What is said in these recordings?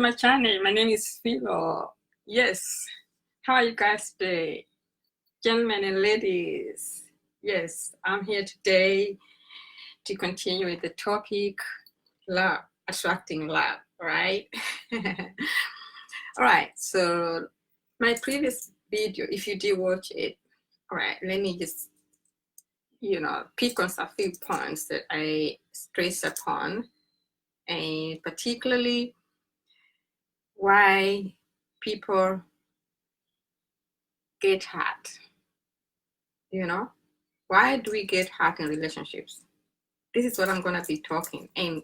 my channel. My name is Philo. Yes, how are you guys today? Gentlemen and ladies, yes, I'm here today to continue with the topic, love, attracting love, right? All right, so my previous video, if you did watch it, all right, let me just, pick on some few points that I stress upon, and particularly why people get hurt. Why do we get hurt in relationships? This is what I'm going to be talking. And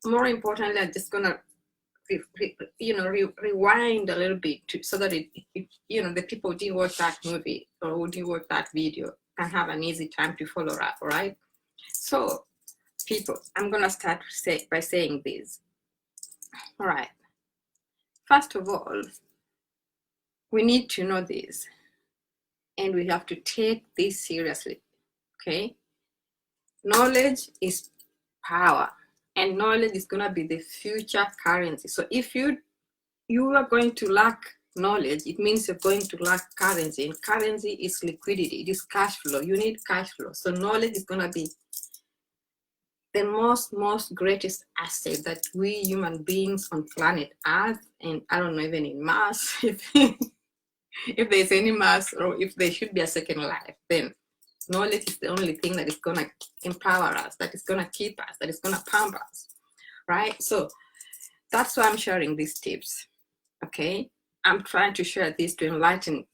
more importantly, I'm just going to rewind a little bit so that the people who didn't watch that movie or who didn't watch that video can have an easy time to follow up. All right. So people, I'm going to start by saying this. All right. First of all, we need to know this, and we have to take this seriously. Okay. Knowledge is power, and knowledge is going to be the future currency. So if you are going to lack knowledge, it means you're going to lack currency, and currency is liquidity. It is cash flow. You need cash flow. So knowledge is going to be the most greatest asset that we human beings on planet Earth, and I don't know, even in Mars, if there's any Mars, or if there should be a second life, then knowledge is the only thing that is going to empower us, that is going to keep us, that is going to pump us, right? So that's why I'm sharing these tips, okay? I'm trying to share this to enlighten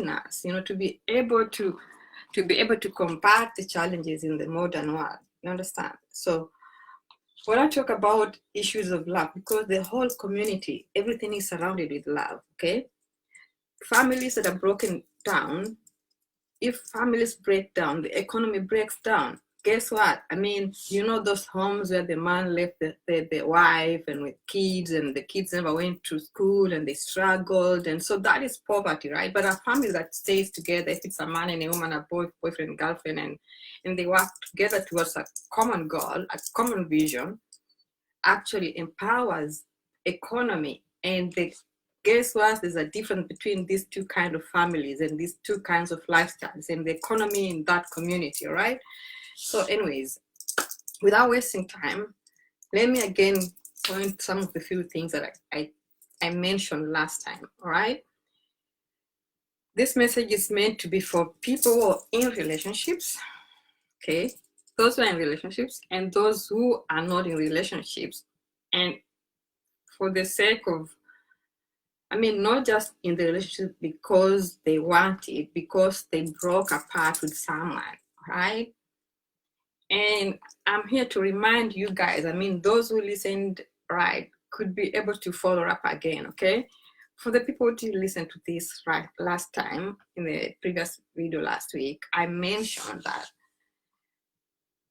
us, to be able to combat the challenges in the modern world. You understand? So when I talk about issues of love, because the whole community, everything is surrounded with love, okay? Families that are broken down, if families break down, the economy breaks down. Guess what? I mean, those homes where the man left the wife and with kids, and the kids never went to school and they struggled. And so that is poverty, right? But a family that stays together, if it's a man and a woman, a boyfriend, girlfriend, and they work together towards a common goal, a common vision, actually empowers economy. And guess what? There's a difference between these two kinds of families and these two kinds of lifestyles and the economy in that community, right? So anyways, without wasting time, let me again point some of the few things that I mentioned last time, all right? This message is meant to be for people who are in relationships, okay? Those who are in relationships and those who are not in relationships. And for the sake of, not just in the relationship because they want it, because they broke apart with someone, right? And I'm here to remind you guys, those who listened, right, could be able to follow up again, okay? For the people who did listen to this right last time, in the previous video last week, I mentioned that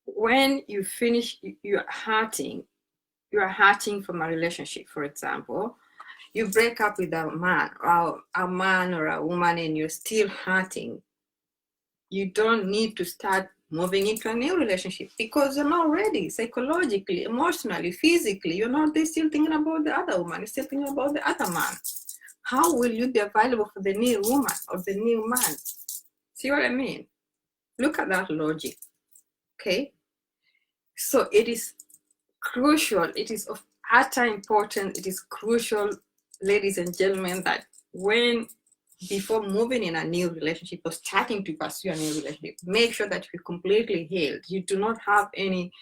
when you finish, you're hurting from a relationship, for example. You break up with a man or a woman and you're still hurting. You don't need to start moving into a new relationship because you're not ready psychologically, emotionally, physically. You're not still thinking about the other woman. You're still thinking about the other man. How will you be available for the new woman or the new man? See what I mean? Look at that logic, okay? So it is crucial. It is of utter importance. It is crucial, ladies and gentlemen, that before moving in a new relationship or starting to pursue a new relationship, make sure that you're completely healed. You don't have any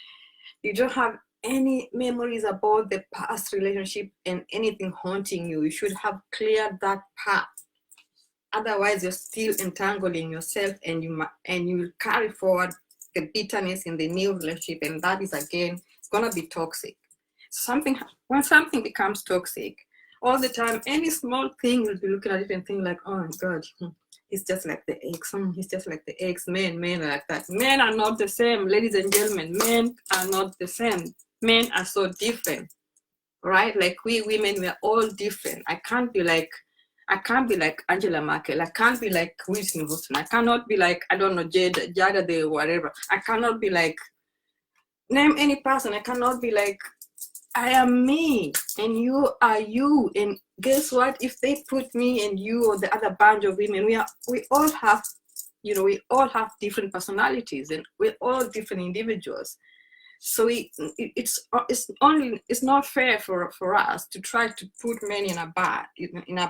memories about the past relationship and anything haunting you. You should have cleared that path. Otherwise, you're still entangling yourself, and you will carry forward the bitterness in the new relationship, and that is again, it's gonna be toxic. When something becomes toxic, all the time, any small thing you'll be looking at it and think like, oh my God, he's just like the ex. He's just like the ex. Men are like that. Men are not the same, ladies and gentlemen. Men are not the same. Men are so different, right? Like we women, we are all different. I can't be like Angela Merkel. I can't be like Whitney Houston. I cannot be like, I don't know, Jada the whatever. I cannot be like, name any person. I cannot be like I am me and you are you. And guess what? If they put me and you or the other bunch of women, we all have, we all have different personalities and we're all different individuals. So it's not fair for us to try to put men in a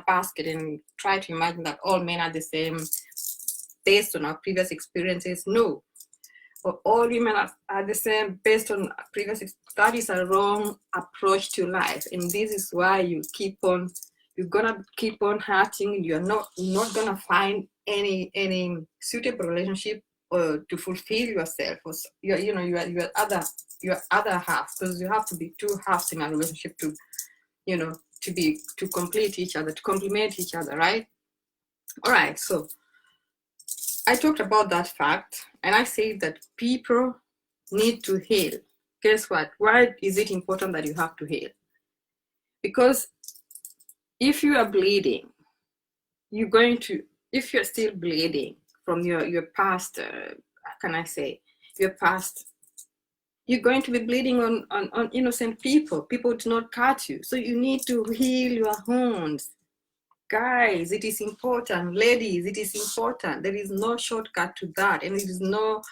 basket and try to imagine that all men are the same based on our previous experiences. No, or all women are the same based on previous. That is a wrong approach to life, and this is why you're gonna keep on hurting. You're not gonna find any suitable relationship to fulfill yourself, or your other half, because you have to be two halves in a relationship to to complete each other, to complement each other, right? All right, so I talked about that fact, and I say that people need to heal. Guess what? Why is it important that you have to heal? Because if you are bleeding, if you're still bleeding from your past, can I say, your past, you're going to be bleeding on innocent people. People do not cut you. So you need to heal your wounds. Guys, it is important. Ladies, it is important. There is no shortcut to that. And it is no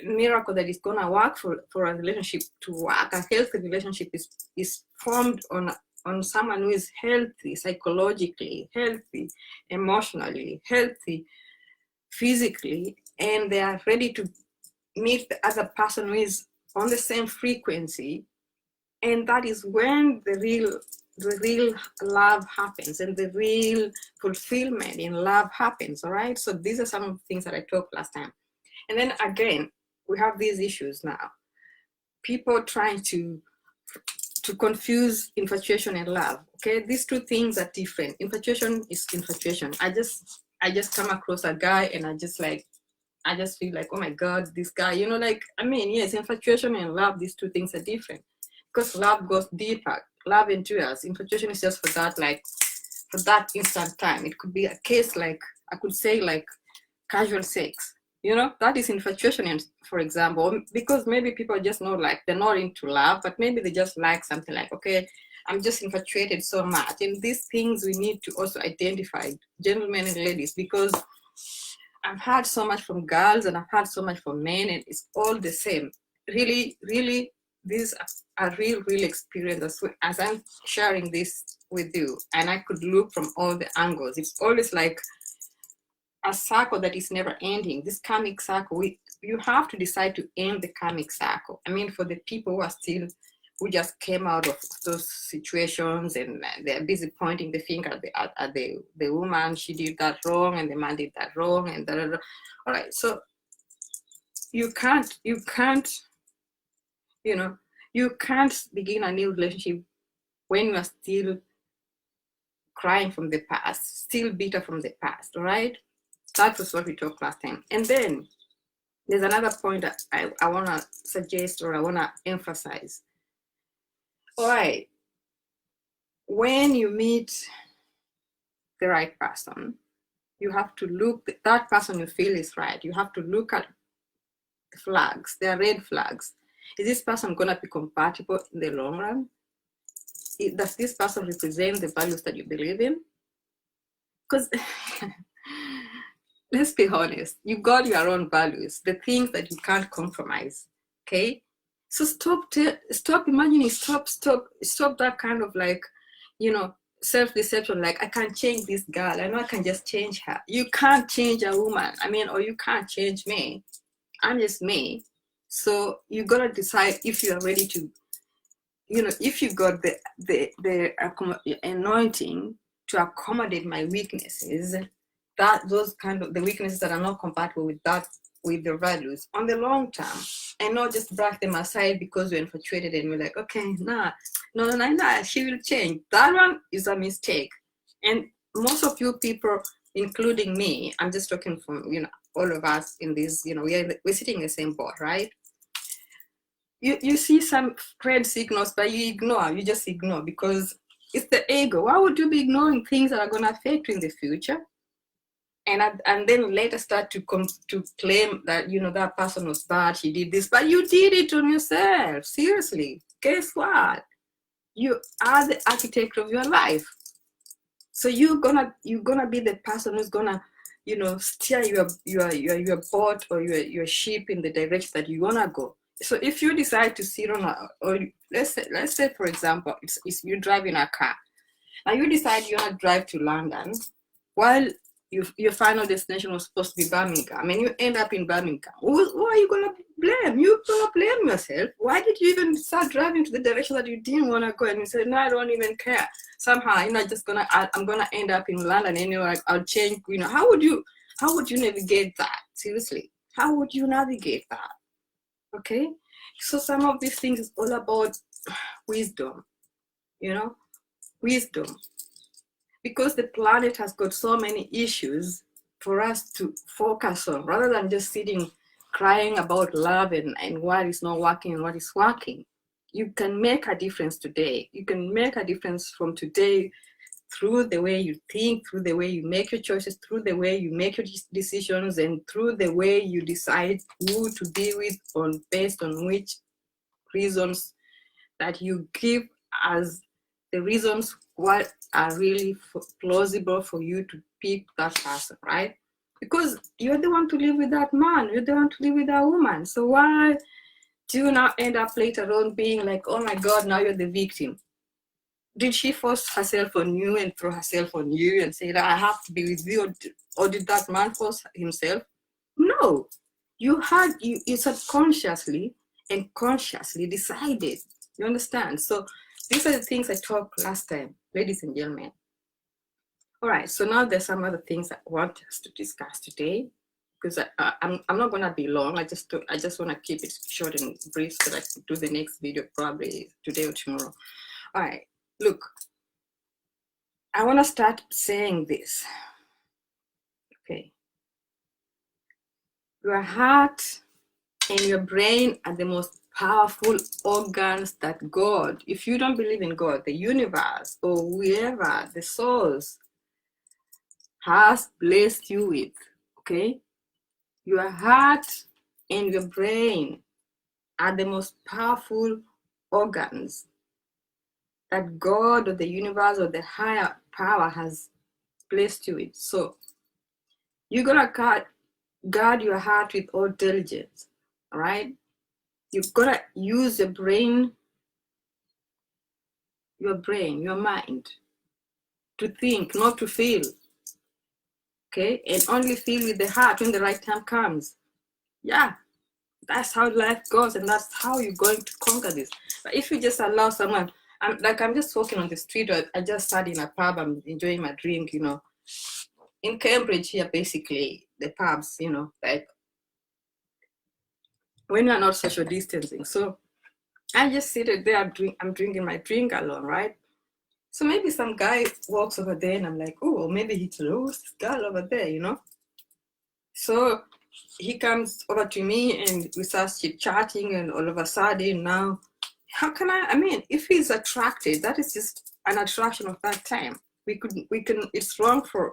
miracle that is going to work for a relationship to work. A healthy relationship is formed on someone who is healthy, psychologically, healthy, emotionally, healthy, physically, and they are ready to meet the other person who is on the same frequency. And that is when the real love happens and the real fulfillment in love happens. All right. So these are some of the things that I talked last time. And then again, we have these issues now. People trying to confuse infatuation and love. Okay, these two things are different. Infatuation is infatuation. I just come across a guy and I just feel like, oh my God, this guy, yes, infatuation and love, these two things are different. Because love goes deeper. Love endures. Infatuation is just for that instant time. It could be a case like, I could say like casual sex. That is infatuation, for example, because maybe people just know, like, they're not into love, but maybe they just like something like, okay, I'm just infatuated so much. And these things we need to also identify, gentlemen and ladies, because I've heard so much from girls and I've heard so much from men, and it's all the same. Really, really, these are real experience as I'm sharing this with you. And I could look from all the angles. It's always like a circle that is never ending. This karmic circle, you have to decide to end the karmic circle. I mean, for the people who just came out of those situations and they're busy pointing the finger at the woman, she did that wrong and the man did that wrong and da, da, da. All right, so you can't begin a new relationship when you are still crying from the past, still bitter from the past. All right, that was what we talked last time. And then there's another point that I want to suggest, or I want to emphasize. All right, when you meet the right person, you have to look, that person you feel is right, you have to look at the flags. There are red flags. Is this person going to be compatible in the long run? Does this person represent the values that you believe in? Because let's be honest, you got your own values, the things that you can't compromise. Okay, so stop imagining, stop that kind of like, self-deception, like, I can change this girl, I know I can just change her. You can't change a woman, or you can't change me. I'm just me. So you gotta decide if you are ready to, if you got the anointing to accommodate my weaknesses, those kind of the weaknesses that are not compatible with the values on the long term, and not just brush them aside because you're infatuated and you're like, okay, no, she will change. That one is a mistake. And most of you people, including me, I'm just talking from, all of us in this, we're sitting in the same boat, right? You see some red signals, but you just ignore because it's the ego. Why would you be ignoring things that are going to affect you in the future? And then later start to claim that, that person was bad, he did this, but you did it on yourself. Seriously. guess what? You are the architect of your life. So you're gonna be the person who's gonna, steer your boat or your ship in the direction that you wanna go. So if you decide to sit on or let's say for example, it's you're driving a car. Now you decide you wanna drive to London, while your final destination was supposed to be Birmingham, and you end up in Birmingham. Who are you gonna blame? You're gonna blame yourself. Why did you even start driving to the direction that you didn't want to go? And you said, no, I don't even care. Somehow you're not just I'm gonna end up in London anyway. I'll change. How would you navigate that? Seriously, how would you navigate that? Okay, so some of these things is all about wisdom. Wisdom. Because the planet has got so many issues for us to focus on, rather than just sitting crying about love and what is not working and what is working. You can make a difference today. You can make a difference from today through the way you think, through the way you make your choices, through the way you make your decisions, and through the way you decide who to be with based on which reasons that you give as the reasons what are really plausible for you to pick that person, right? Because you're the one to live with that man, you're the one to live with that woman. So why do you now end up later on being like, oh my God, now you're the victim? Did she force herself on you and throw herself on you and say that I have to be with you? Or did that man force himself? No, you subconsciously and consciously decided. You understand? So these are the things I talked last time, ladies and gentlemen. All right, so now there's some other things I want us to discuss today, because I'm not going to be long. I just want to keep it short and brief so that I can do the next video probably today or tomorrow. All right, look, I want to start saying this. Okay. Your heart and your brain are the most powerful organs that God, if you don't believe in God, the universe, or whoever, the source, has blessed you with, okay? Your heart and your brain are the most powerful organs that God or the universe or the higher power has blessed you with. So you're gonna guard your heart with all diligence, all right? You've got to use your brain, your mind, to think, not to feel, okay? And only feel with the heart when the right time comes. Yeah, that's how life goes, and that's how you're going to conquer this. But if you just allow someone, I'm just walking on the street, or I just sat in a pub, I'm enjoying my drink, In Cambridge here, basically, the pubs, like when you're not social distancing. So I just sit there, I'm drinking my drink alone, right? So maybe some guy walks over there and I'm like, oh, maybe he knows this girl over there, So he comes over to me and we start chit-chatting, and all of a sudden now, how can if he's attracted, that is just an attraction of that time. We can, it's wrong for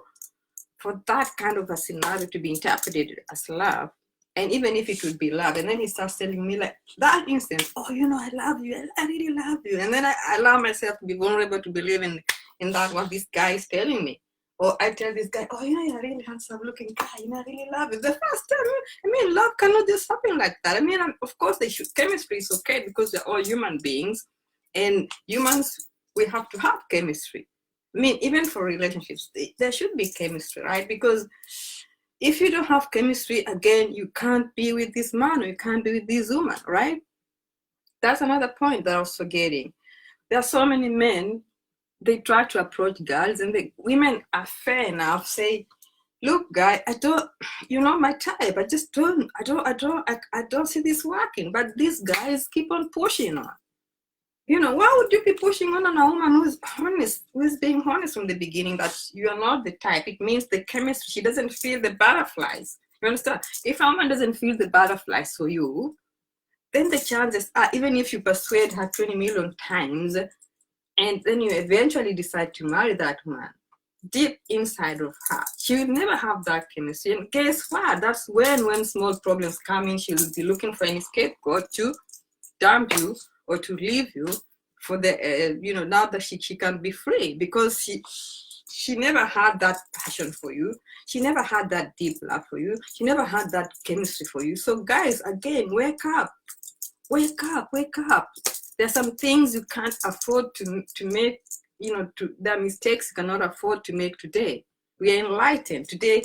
that kind of a scenario to be interpreted as love. And even if it would be love, and then he starts telling me like that instance, oh, I love you, I really love you. And then I allow myself to be vulnerable to believe in that what this guy is telling me. Or I tell this guy, oh, you're a really handsome looking guy, I really love you. The first time, love cannot just happen like that. Of course chemistry is okay, because we're all human beings, and humans, we have to have chemistry. Even for relationships, there should be chemistry, right? Because if you don't have chemistry, again, you can't be with this man, or you can't be with this woman, right? That's another point that I was forgetting. There are so many men, they try to approach girls, and the women are fair enough, say, look, guy, you're not my type. I don't see this working. But these guys keep on pushing on. Why would you be pushing on a woman who's honest, who's being honest from the beginning that you are not the type? It means the chemistry, she doesn't feel the butterflies. You understand? If a woman doesn't feel the butterflies for you, then the chances are, even if you persuade her 20 million times, and then you eventually decide to marry that woman, deep inside of her, she will never have that chemistry. And guess what? That's when small problems come in, she will be looking for any scapegoat to dump you, or to leave you for the, now that she can be free, because she never had that passion for you. She never had that deep love for you. She never had that chemistry for you. So guys, again, wake up, wake up, wake up. There's some things you can't afford to make, the mistakes you cannot afford to make today. We are enlightened today.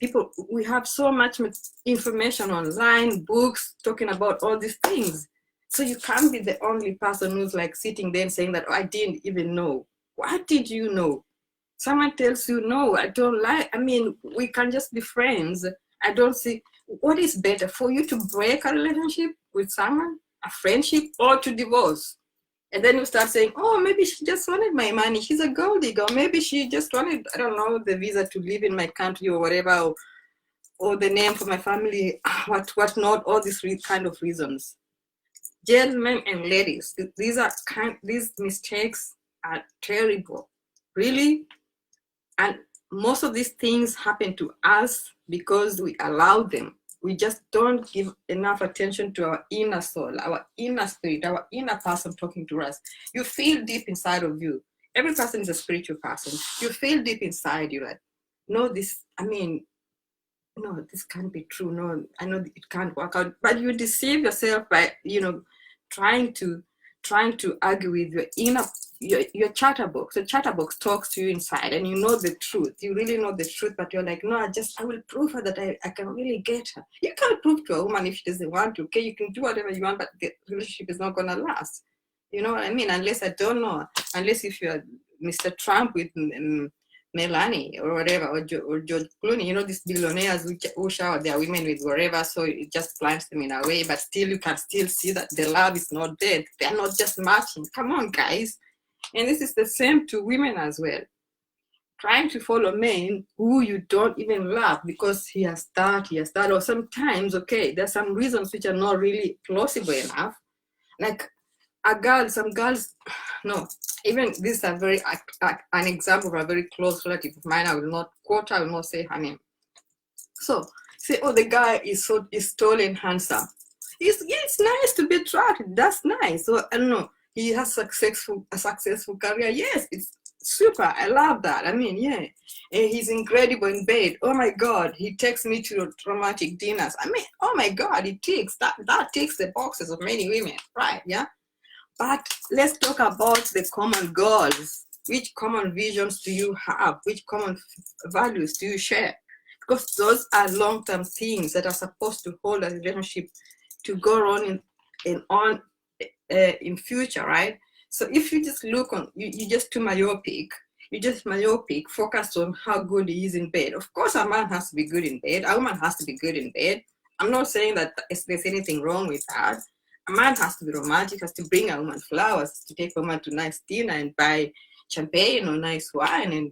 People, we have so much information online, books talking about all these things. So you can't be the only person who's like sitting there and saying that, oh, I didn't even know. What did you know? Someone tells you, no, I don't like, we can just be friends. I don't see, what is better for you to break a relationship with someone, a friendship, or to divorce? And then you start saying, oh, maybe she just wanted my money. She's a gold digger. Maybe she just wanted, I don't know, the visa to live in my country or whatever, or the name for my family, what not, all these kind of reasons. Gentlemen and ladies, these mistakes are terrible, really. And most of these things happen to us because we allow them. We just don't give enough attention to our inner soul, our inner spirit, our inner person talking to us. You feel deep inside of you. Every person is a spiritual person. You feel deep inside you like, no, this can't be true. No, I know it can't work out. But you deceive yourself by, trying to argue with your inner, your chatterbox. The chatterbox talks to you inside, and you know the truth. You really know the truth, but you're like, no, I will prove her that I can really get her. You can't prove to a woman if she doesn't want to. Okay, you can do whatever you want, but the relationship is not gonna last. You know what I mean? Unless unless if you're Mr. Trump with Melanie or whatever, or George Clooney, these billionaires who shower their women with whatever, so it just blinds them in a way, but still you can still see that the love is not dead. They're not just matching. Come on, guys. And this is the same to women as well. Trying to follow men who you don't even love because he has that, or sometimes, okay, there's some reasons which are not really plausible enough. Like some girls, no, even this is an example of a very close relative of mine. I will not quote her, I will not say her name. So, say, oh, the guy is tall and handsome. It's nice to be attracted. That's nice. So, I don't know, he has a successful career. Yes, it's super. I love that. Yeah. And he's incredible in bed. Oh my God, he takes me to romantic dinners. Oh my God, that ticks the boxes of many women, right? Yeah. But let's talk about the common goals. Which common visions do you have? Which common values do you share? Because those are long-term things that are supposed to hold a relationship to go on in future, right? So if you just look on, you just too myopic. You just myopic, focused on how good he is in bed. Of course, a man has to be good in bed. A woman has to be good in bed. I'm not saying that there's anything wrong with that. A man has to be romantic, has to bring a woman flowers, to take a woman to nice dinner and buy champagne or nice wine, and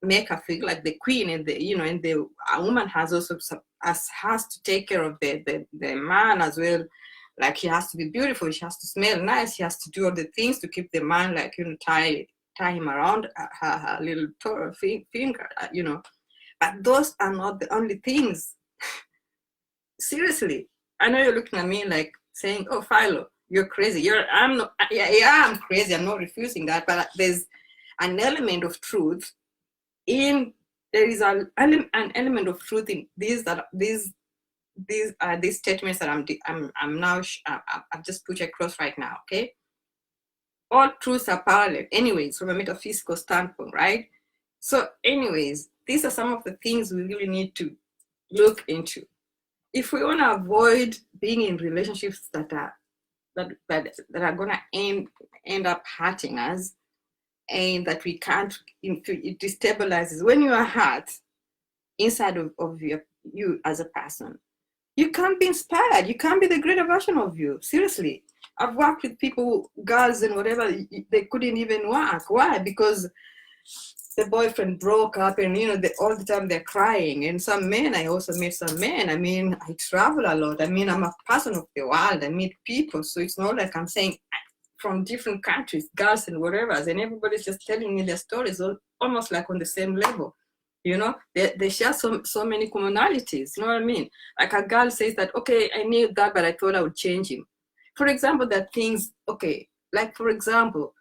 make her feel like the queen. And a woman has also has to take care of the man as well. Like, he has to be beautiful, she has to smell nice, she has to do all the things to keep the man, like, tie him around her little finger, But those are not the only things. Seriously, I know you're looking at me like saying, oh, Philo, you're crazy. I'm crazy, I'm not refusing that, but there's an element of truth there is an element of truth in these statements that I've just put across right now, okay? All truths are parallel anyways, from a metaphysical standpoint, right? So anyways, these are some of the things we really need to look into. If we want to avoid being in relationships that are gonna end up hurting us, and that we can't, it destabilizes when you are hurt inside of you as a person. You can't be inspired. You can't be the greater version of you. Seriously. I've worked with people, girls and whatever, they couldn't even work. Why? Because the boyfriend broke up, and all the time they're crying. And some men, I also met some men. I travel a lot. I'm a person of the world. I meet people. So it's not like I'm saying from different countries, girls and whatever, and everybody's just telling me their stories almost like on the same level. They share so many commonalities. You know what I mean? Like, a girl says that, okay, I knew that, but I thought I would change him. For example, there are things, okay, like for example,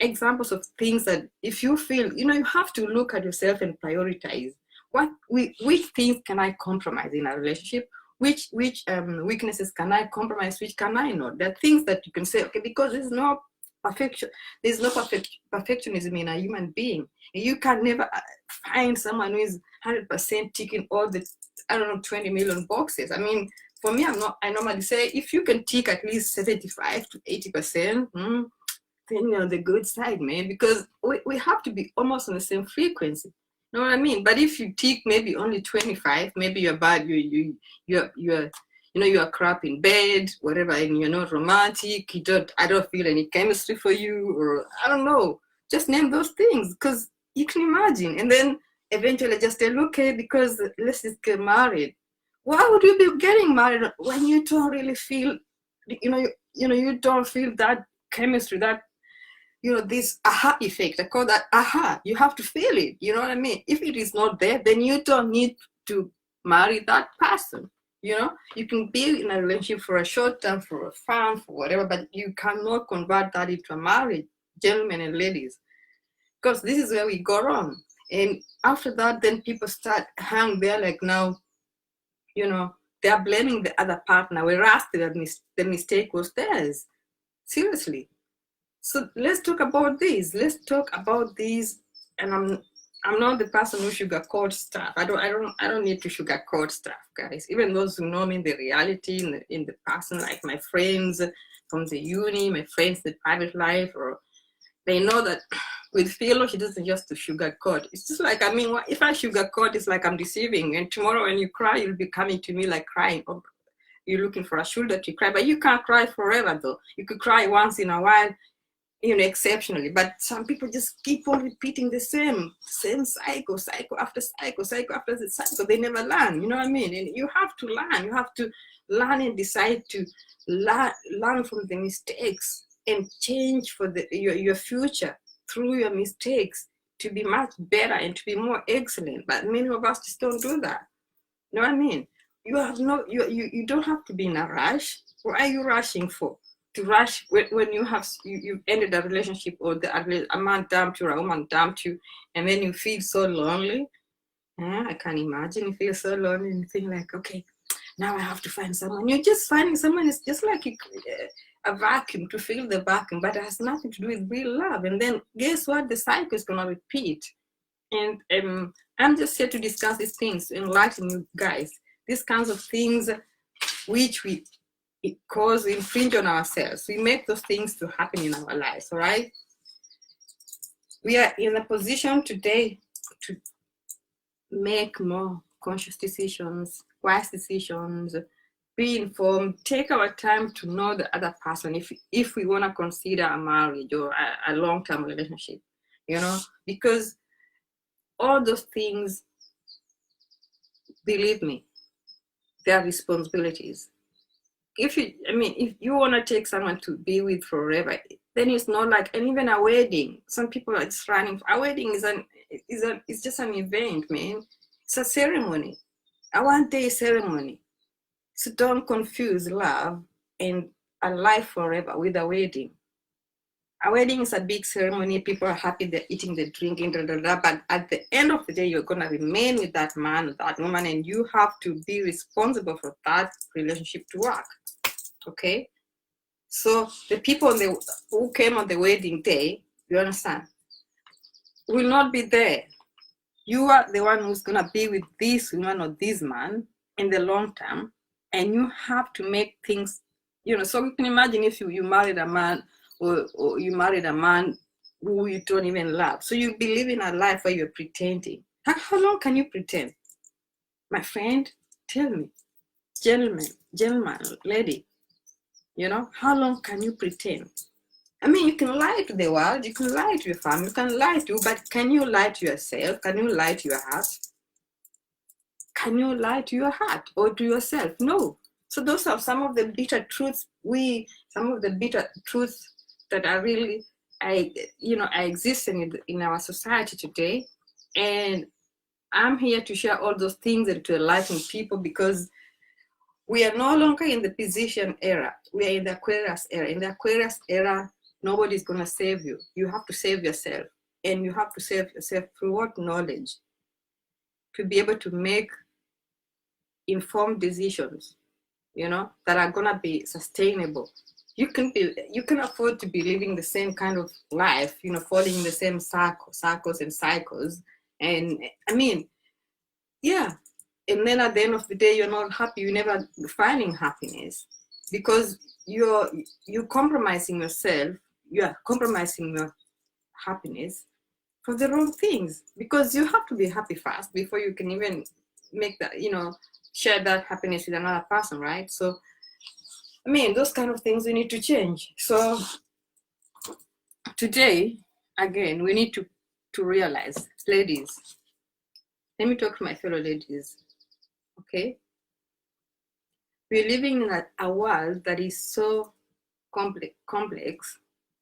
examples of things that if you feel, you have to look at yourself and prioritize which things can I compromise in a relationship, which weaknesses can I compromise, which can I not. There are things that you can say, okay, because perfection there's no perfectionism in a human being. You can never find someone who is 100% ticking all the, I don't know, 20 million boxes. I mean, for me, I normally say if you can tick at least 75 to 80%, then you're on the good side, man, because we have to be almost on the same frequency. You know what I mean? But if you tick maybe only 25, maybe you're bad, you're crap in bed, whatever, and you're not romantic, I don't feel any chemistry for you, or I don't know. Just name those things, because you can imagine. And then eventually just tell, okay, because let's just get married. Why would you be getting married when you don't really feel, you don't feel that chemistry, that, this aha effect? I call that aha. You have to feel it. You know what I mean? If it is not there, then you don't need to marry that person. You can be in a relationship for a short time, for a fun, for whatever, but you cannot convert that into a marriage, gentlemen and ladies, because this is where we go wrong. And after that, then people start hang there like now, they're blaming the other partner, whereas the mistake was theirs. Seriously. So let's talk about this. And I'm not the person who sugarcoat stuff. I don't need to sugarcoat stuff, guys. Even those who know me in the reality, in the person, like my friends from the uni, my friends in the private life, or they know that with Philo, she doesn't just to sugarcoat. It's just like, I mean, if I sugarcoat, it's like I'm deceiving. And tomorrow when you cry, you'll be coming to me like crying. Or you're looking for a shoulder to cry, but you can't cry forever though. You could cry once in a while, exceptionally. But some people just keep on repeating the same cycle after cycle after the cycle. They never learn, you know what I mean? And you have to learn. You have to learn and decide to learn from the mistakes and change for your future through your mistakes to be much better and to be more excellent. But many of us just don't do that. You know what I mean? You don't have to be in a rush. What are you rushing for? To rush when you've ended a relationship, or a man dumped you or a woman dumped you, and then you feel so lonely. I can imagine you feel so lonely and you think like, okay, now I have to find someone. You're just finding someone is just like a vacuum, to fill the vacuum, but it has nothing to do with real love. And then guess what? The cycle is gonna repeat. And I'm just here to discuss these things, enlighten you guys. These kinds of things which we infringe on ourselves. We make those things to happen in our lives, all right? We are in a position today to make more conscious decisions, wise decisions, be informed, take our time to know the other person if we want to consider a marriage or a long-term relationship, because all those things, believe me, they are responsibilities. If you want to take someone to be with forever, then it's not like, and even a wedding, some people are just running. A wedding is just an event, man. It's a ceremony, a one-day ceremony. So don't confuse love and a life forever with a wedding. A wedding is a big ceremony. People are happy, they're eating, they're drinking, but at the end of the day, you're going to remain with that man or that woman, and you have to be responsible for that relationship to work. Okay? So the people who came on the wedding day, you understand, will not be there. You are the one who's going to be with this woman or this man in the long term, and you have to make things, so you can imagine if you married a man or you married a man who you don't even love. So you'll be living a life where you're pretending. How long can you pretend? My friend, tell me, gentleman, lady, how long can you pretend? I mean, you can lie to the world, you can lie to your family, you can lie to, but can you lie to yourself? Can you lie to your heart? Can you lie to your heart or to yourself? No. So those are some of the bitter truths that are really, are existing in our society today. And I'm here to share all those things and to enlighten people, because We are no longer in the position era. We are in the Aquarius era. In the Aquarius era, nobody's going to save you. You have to save yourself. And you have to save yourself through what? Knowledge. To be able to make informed decisions, that are going to be sustainable. You can afford to be living the same kind of life, falling in the same circles and cycles. And I mean, yeah. And then at the end of the day, you're not happy. You're never finding happiness because you're compromising yourself. You're compromising your happiness for the wrong things, because you have to be happy first before you can even make that, share that happiness with another person, right? So, I mean, those kind of things we need to change. So today, again, we need to realize, ladies, let me talk to my fellow ladies, okay? We're living in a world that is so complex,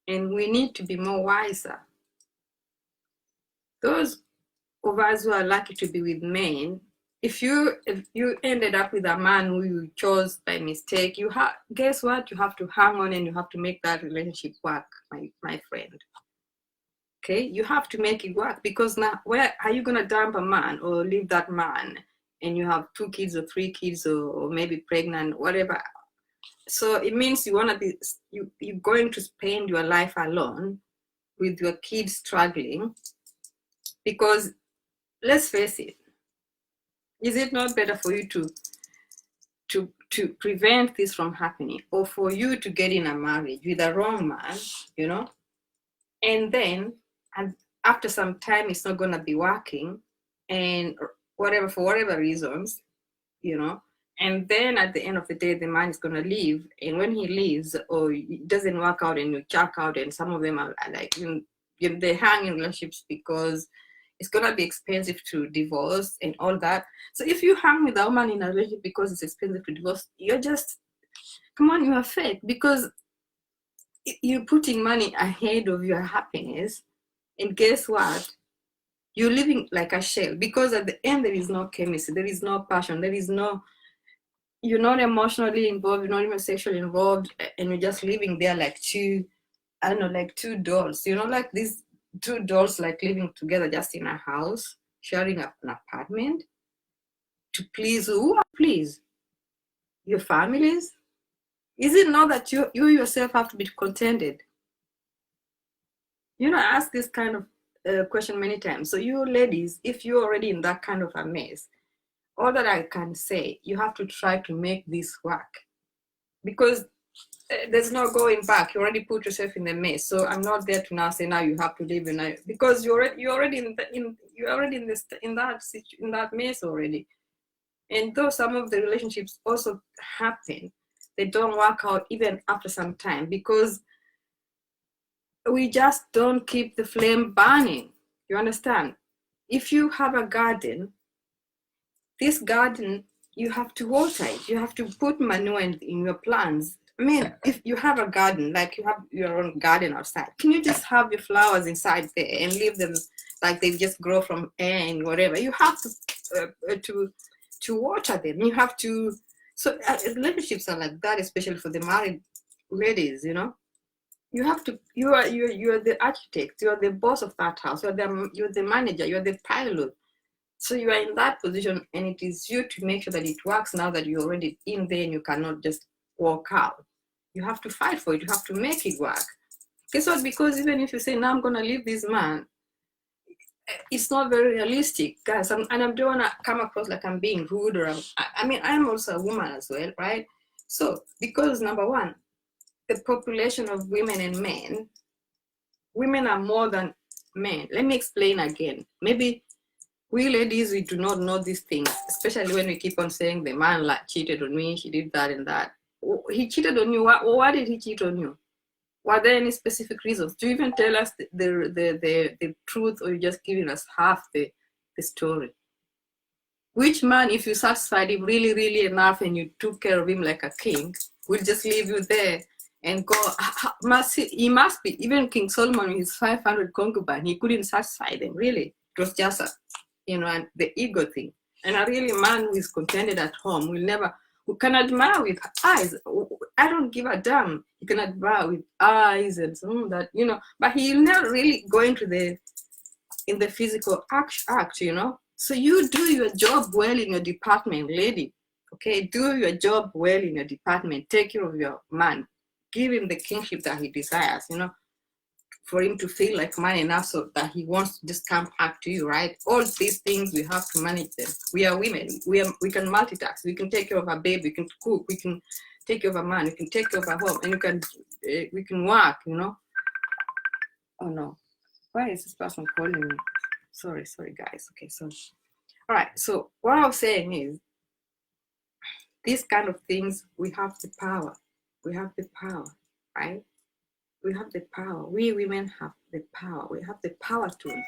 and we need to be more wiser. Those of us who are lucky to be with men, if you ended up with a man who you chose by mistake, guess what? You have to hang on and you have to make that relationship work, my friend. Okay, you have to make it work, because now where are you gonna dump a man or leave that man and you have 2 kids or 3 kids or maybe pregnant, whatever? So it means you're going to spend your life alone with your kids struggling, because let's face it, is it not better for you to prevent this from happening, or for you to get in a marriage with a wrong man, and then after some time it's not going to be working, and for whatever reasons, and then at the end of the day the man is going to leave, and when he leaves or it doesn't work out and you check out, and some of them are like, they hang in relationships because it's going to be expensive to divorce and all that. So if you hang with a woman in a relationship because it's expensive to divorce, you're just, come on, you are fake, because you're putting money ahead of your happiness. And guess what? You're living like a shell, because at the end there is no chemistry, there is no passion, you're not emotionally involved, you're not even sexually involved, and you're just living there like two dolls, like these 2 dolls, like living together just in a house, sharing an apartment, to please who? Please your families? Is it not that you yourself have to be contented? I ask this kind of question many times. So you ladies, if you're already in that kind of a mess, all that I can say, you have to try to make this work, because there's no going back. You already put yourself in the mess. So I'm not there to now say now you have to leave, because you're already in that mess already. And though some of the relationships also happen, they don't work out even after some time, because we just don't keep the flame burning. You understand? If you have a garden, this garden, you have to water it. You have to put manure in your plants. I mean, if you have a garden, like you have your own garden outside, can you just have your flowers inside there and leave them like they just grow from air and whatever? You have to water them. You have to. So relationships are like that, especially for the married ladies. You have to. You are the architect. You are the boss of that house. You're the manager. You're the pilot. So you are in that position, and it is you to make sure that it works now that you're already in there and you cannot just walk out. You have to fight for it. You have to make it work. Guess what? Because even if you say, now I'm going to leave this man, it's not very realistic, guys. And I don't want to come across like I'm being rude, or I'm also a woman as well, right? So, because number one, the population of women and men, women are more than men. Let me explain again. Maybe we ladies, we do not know these things, especially when we keep on saying the man cheated on me, he did that and that. He cheated on you. Why did he cheat on you? Were there any specific reasons? Do you even tell us the truth, or you just giving us half the story? Which man, if you satisfied him really, really enough and you took care of him like a king, will just leave you there and go? He must be, even King Solomon with his 500 concubines, he couldn't satisfy them, really. It was just and the ego thing. And a really man who is contented at home will who can admire with eyes. I don't give a damn. He can admire with eyes and some of that, you know, but he'll never really go into the physical act, you know. So you do your job well in your department, lady. Okay, do your job well in your department. Take care of your man. Give him the kingship that he desires, you know, for him to feel like man enough so that he wants to just come back to you, right? All these things, we have to manage them. We are women. We can multitask. We can take care of our baby. We can cook. We can take care of a man. We can take care of a home. And we can work, you know. Oh, no. Why is this person calling me? Sorry, guys. Okay, so, all right. So what I was saying is, these kind of things, we have the power. We have the power, right? We have the power. We women have the power. We have the power to.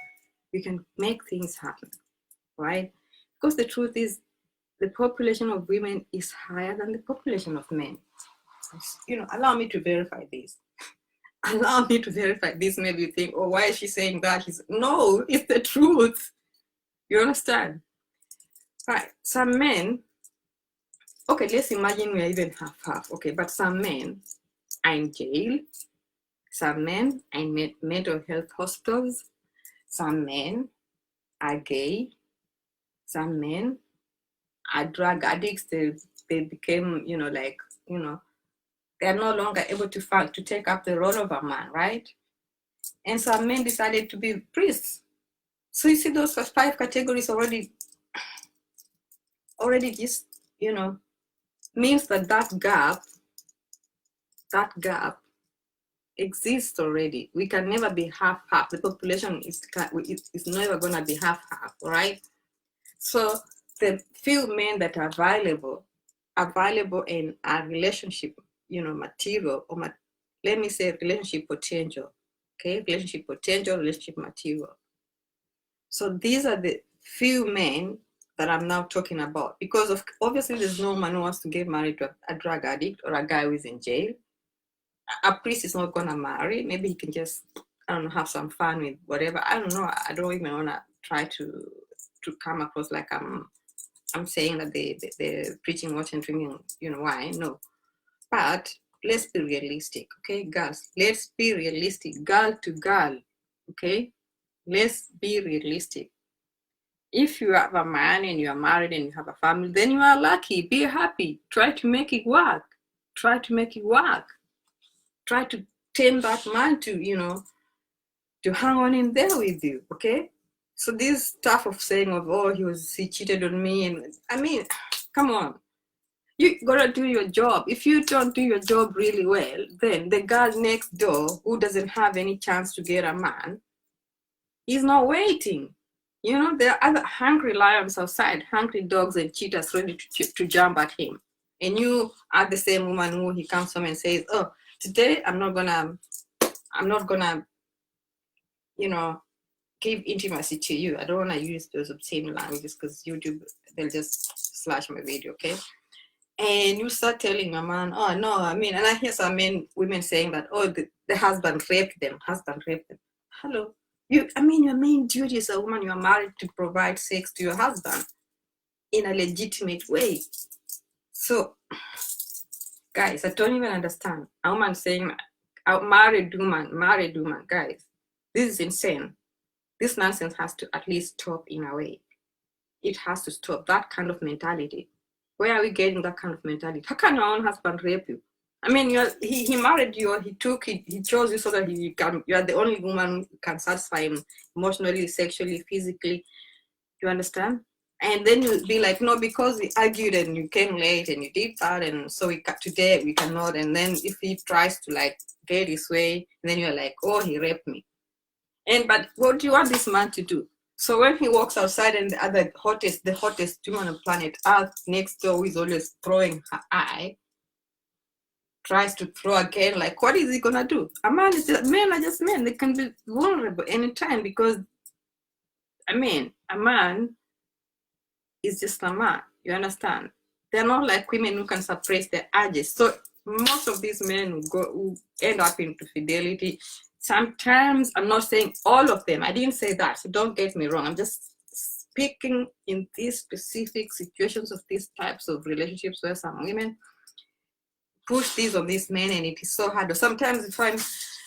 We can make things happen, right? Because the truth is, the population of women is higher than the population of men. You know, allow me to verify this. Allow me to verify this. Maybe you think, oh, why is she saying that? No, it's the truth. You understand? Right. Some men, okay, let's imagine we are even half. Okay, but some men are in jail. Some men are in mental health hospitals. Some men are gay. Some men are drug addicts. They became, you know, like, you know, they're no longer able to take up the role of a man, right? And some men decided to be priests. So you see those 5 categories already just, you know, means that gap exists already. We can never be half. The population is never going to be half, right? So the few men that are available in a relationship, you know, material, or let me say relationship potential, okay? Relationship potential, relationship material. So these are the few men that I'm now talking about, because obviously there's no man who wants to get married to a drug addict or a guy who is in jail. A priest is not gonna marry. Maybe he can just, I don't know, have some fun with whatever. I don't know. I don't even wanna try to come across like I'm saying that they're preaching water and drinking, you know, wine. No, but let's be realistic, okay, girls. Let's be realistic, girl to girl, okay. Let's be realistic. If you have a man and you are married and you have a family, then you are lucky. Be happy. Try to make it work. Try to make it work. Try to tame that man to, you know, to hang on in there with you, okay? So this stuff of saying of, oh, he cheated on me, and I mean, come on. You gotta do your job. If you don't do your job really well, then the girl next door who doesn't have any chance to get a man, he's not waiting. You know, there are other hungry lions outside, hungry dogs and cheetahs ready to jump at him. And you are the same woman who he comes home and says, oh, today I'm not gonna, you know, give intimacy to you. I don't want to use those obscene languages because YouTube, they'll just slash my video, okay? And you start telling a man, oh, no, I mean, and I hear some women saying that, oh, the husband raped them. Hello. Your main duty as a woman, you are married to provide sex to your husband in a legitimate way. So, guys, I don't even understand. A woman saying, married woman, guys, this is insane. This nonsense has to at least stop in a way. It has to stop, that kind of mentality. Where are we getting that kind of mentality? How can your own husband rape you? I mean, he married you, or he chose you so that you are the only woman who can satisfy him emotionally, sexually, physically. You understand? And then you'll be like, no, because we argued and you came late and you did that, and so today we cannot. And then if he tries to like get his way, then you're like, oh, he raped me. But what do you want this man to do? So when he walks outside and the hottest woman on planet Earth next door, who is always throwing her eye, tries to throw again, like, what is he gonna do? Men are just men. They can be vulnerable anytime because, I mean, a man is just a man. You understand? They're not like women who can suppress their urges. So most of these men who end up into fidelity, sometimes, I'm not saying all of them. I didn't say that, so don't get me wrong. I'm just speaking in these specific situations of these types of relationships where some women push this on these men, and it is so hard. Sometimes you find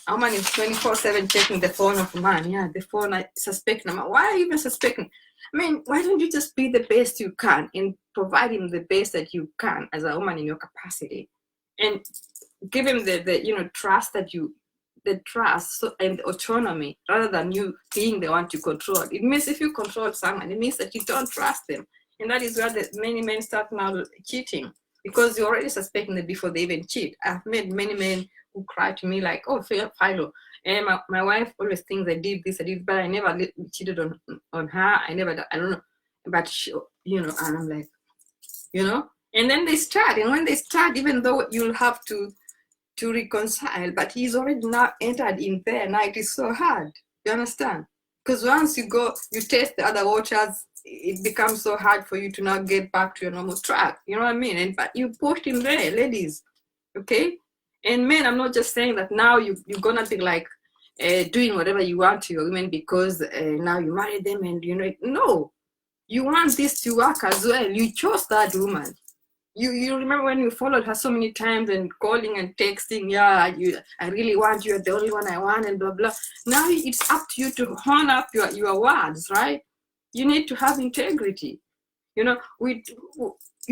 a woman is 24/7 checking the phone of a man. Yeah, the phone, I suspect. Why are you even suspecting? I mean, why don't you just be the best you can and provide him the best that you can as a woman in your capacity, and give him the trust that the trust and autonomy, rather than you being the one to control. It means if you control someone, it means that you don't trust them, and that is where many men start now cheating, because you're already suspecting them before they even cheat. I've met many men who cry to me like, "Oh, Philo, and my wife always thinks I did this, but I never cheated on her. I don't know, but she, and I'm like, and then they start, and when they start, even though you'll have to reconcile, but he's already now entered in there. Now it is so hard. You understand? Because once you taste the other waters, it becomes so hard for you to now get back to your normal track. You know what I mean? But you pushed him there, ladies. Okay? And men, I'm not just saying that now you're gonna be like doing whatever you want to your women because now you married them and no. You want this to work as well. You chose that woman. You remember when you followed her so many times and calling and texting, yeah, I really want you, you're the only one I want, and blah, blah. Now it's up to you to hone up your words, right? You need to have integrity. You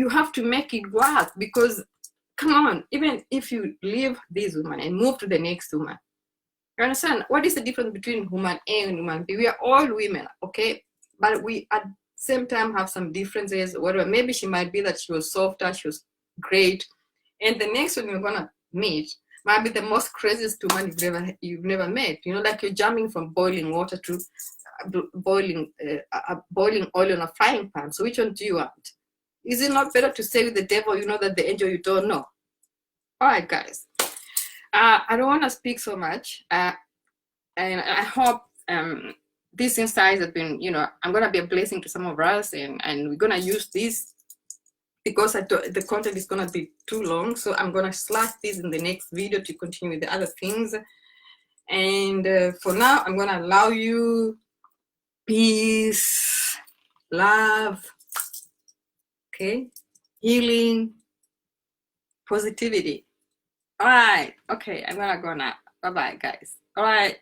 have to make it work, because, come on, even if you leave this woman and move to the next woman, you understand? What is the difference between woman A and woman B? We are all women, okay? But we at same time have some differences, whatever. Maybe she might be that she was softer, she was great, and the next one you're gonna meet might be the most craziest woman you've never met. Like you're jumping from boiling water to boiling oil on a frying pan. So which one do you want? Is it not better to stay with the devil, than the angel you don't know? All right, guys. I don't want to speak so much, and I hope these insights have been, I'm going to be a blessing to some of us, and we're going to use this because the content is going to be too long. So I'm going to slash this in the next video to continue with the other things. And for now, I'm going to allow you peace, love, okay, healing, positivity. All right. Okay, I'm going to go now. Bye-bye, guys. All right.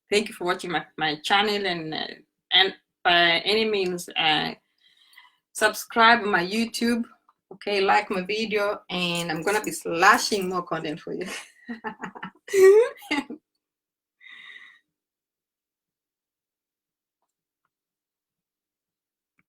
Thank you for watching my channel, and by any means, subscribe to my YouTube, okay, like my video, and I'm gonna be slashing more content for you.